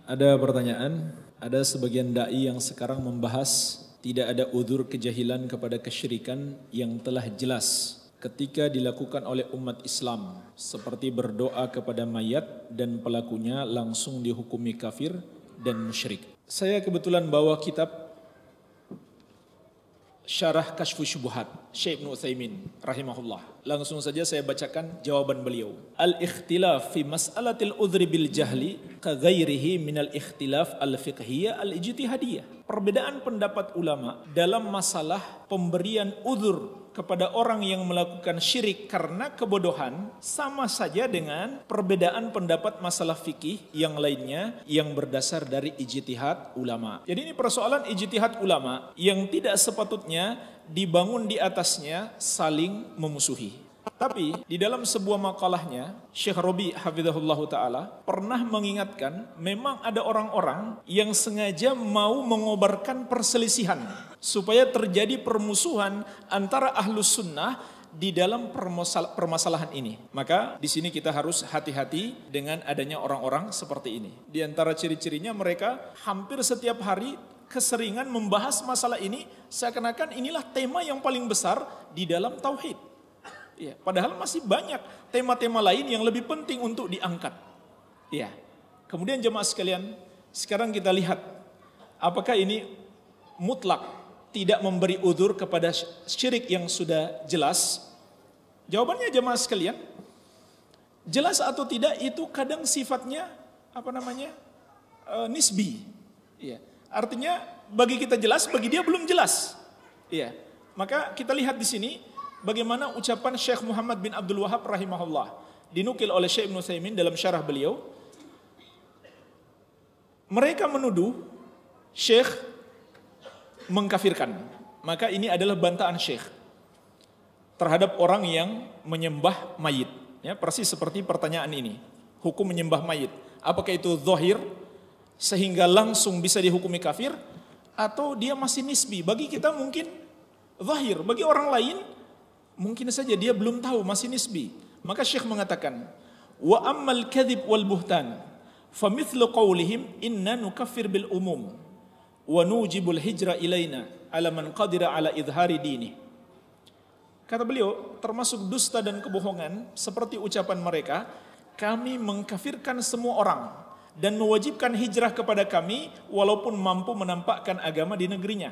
Ada pertanyaan, ada sebagian dai yang sekarang membahas tidak ada uzur kejahilan kepada kesyirikan yang telah jelas ketika dilakukan oleh umat Islam, seperti berdoa kepada mayat dan pelakunya langsung dihukumi kafir dan musyrik. Saya kebetulan bawa kitab Syarah Kashfu Syubuhat Syekh Ibnu Utsaimin rahimahullah. Langsung saja saya bacakan jawaban beliau. Al-ikhtilaf fi mas'alatil udhri bil jahli ka ghairihi minal ikhtilaf al-fiqhiyya al-ijtihadiyah. Perbedaan pendapat ulama dalam masalah pemberian uzur kepada orang yang melakukan syirik karena kebodohan sama saja dengan perbedaan pendapat masalah fikih yang lainnya yang berdasar dari ijtihad ulama. Jadi ini persoalan ijtihad ulama yang tidak sepatutnya dibangun di atasnya saling memusuhi. Tapi di dalam sebuah makalahnya Syekh Rabi hafizahullah ta'ala pernah mengingatkan memang ada orang-orang yang sengaja mau mengobarkan perselisihan supaya terjadi permusuhan antara ahlus sunnah di dalam permasalahan ini. Maka di sini kita harus hati-hati dengan adanya orang-orang seperti ini. Di antara ciri-cirinya mereka hampir setiap hari keseringan membahas masalah ini seakan-akan inilah tema yang paling besar di dalam tauhid. Ya, padahal masih banyak tema-tema lain yang lebih penting untuk diangkat. Ya. Kemudian jemaah sekalian, sekarang kita lihat apakah ini mutlak tidak memberi uzur kepada syirik yang sudah jelas? Jawabannya jemaah sekalian, jelas atau tidak itu kadang sifatnya nisbi. Ya. Artinya bagi kita jelas, bagi dia belum jelas. Ya. Maka kita lihat di sini bagaimana ucapan Syekh Muhammad bin Abdul Wahab rahimahullah dinukil oleh Syekh Ibnu Utsaimin dalam syarah beliau. Mereka menuduh Syekh mengkafirkan. Maka ini adalah bantahan Syekh terhadap orang yang menyembah mayit. Ya, persis seperti pertanyaan ini. Hukum menyembah mayit, apakah itu zahir sehingga langsung bisa dihukumi kafir, atau dia masih nisbi? Bagi kita mungkin zahir, bagi orang lain mungkin saja dia belum tahu, masih nisbi. Maka Syekh mengatakan, wa ammal kadhib wal buhtan famithlu qawlihim inna nukaffir bil umum wa nujibul hijra ilaina ala man qadira ala idhari dini. Kata beliau, termasuk dusta dan kebohongan seperti ucapan mereka, kami mengkafirkan semua orang dan mewajibkan hijrah kepada kami walaupun mampu menampakkan agama di negerinya.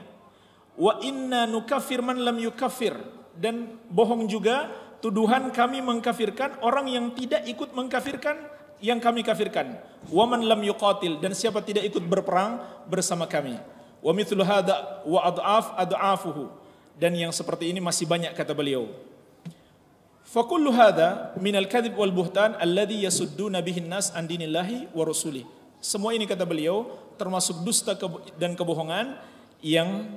Wa inna nukaffir man lam yukaffir, dan bohong juga tuduhan kami mengkafirkan orang yang tidak ikut mengkafirkan yang kami kafirkan. Wa man lam yuqatil, dan siapa tidak ikut berperang bersama kami. Wa mithlu hadza wa ad'afuhu, dan yang seperti ini masih banyak kata beliau. Fa kullu hadza minal kadhib wal buhtan alladhi yasudduna bihi an-nas an dinillahi wa rasulih. Semua ini kata beliau termasuk dusta dan kebohongan yang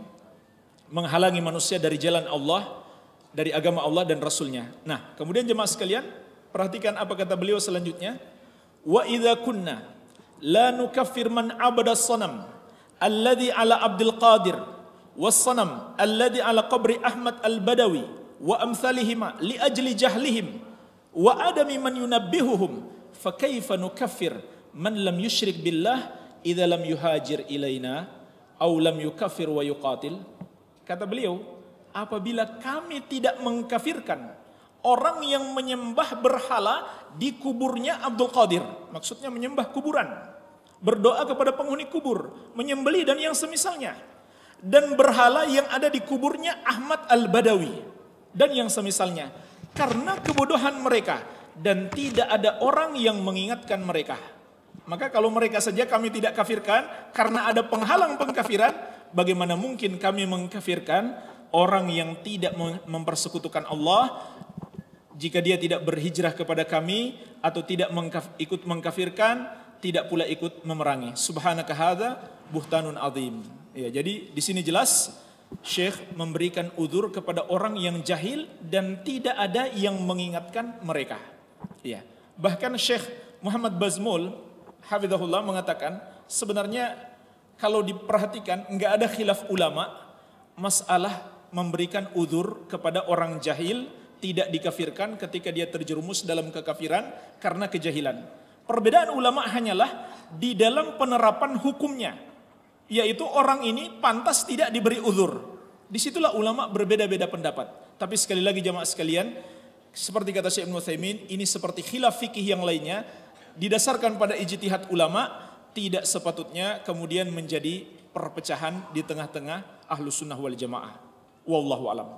menghalangi manusia dari jalan Allah, dari agama Allah dan Rasulnya. Nah, kemudian jemaah sekalian, perhatikan apa kata beliau selanjutnya. Wa idza kunna la nukaffir man abada as-sanam alladhi ala Abdul Qadir was-sanam alladhi ala qabri Ahmad al-Badawi wa amsalihima li ajli jahlihim wa adami man yunabbihuhum fa kaifa nukaffir man lam yusyrik billah idza lam yuhajir ilaina aw lam yukaffir wa yuqatil. Kata beliau, apabila kami tidak mengkafirkan orang yang menyembah berhala di kuburnya Abdul Qadir, maksudnya menyembah kuburan, berdoa kepada penghuni kubur, menyembelih dan yang semisalnya, dan berhala yang ada di kuburnya Ahmad al-Badawi dan yang semisalnya, karena kebodohan mereka dan tidak ada orang yang mengingatkan mereka. Maka kalau mereka saja kami tidak kafirkan karena ada penghalang pengkafiran, bagaimana mungkin kami mengkafirkan orang yang tidak mempersekutukan Allah jika dia tidak berhijrah kepada kami atau tidak ikut mengkafirkan, tidak pula ikut memerangi. Subhanaka hadza buhtanun azim. Ya, jadi di sini jelas Syekh memberikan uzur kepada orang yang jahil dan tidak ada yang mengingatkan mereka. Ya. Bahkan Syekh Muhammad Bazmul hafizahullah mengatakan sebenarnya kalau diperhatikan enggak ada khilaf ulama masalah memberikan uzur kepada orang jahil tidak dikafirkan ketika dia terjerumus dalam kekafiran karena kejahilan. Perbedaan ulama hanyalah di dalam penerapan hukumnya, yaitu orang ini pantas tidak diberi uzur. Disitulah ulama berbeda-beda pendapat. Tapi sekali lagi jamaah sekalian, seperti kata Syekh Ibnu Utsaimin, ini seperti khilaf fikih yang lainnya, didasarkan pada ijtihad ulama, tidak sepatutnya kemudian menjadi perpecahan di tengah-tengah Ahlus Sunnah wal Jamaah. Wallahu a'lam.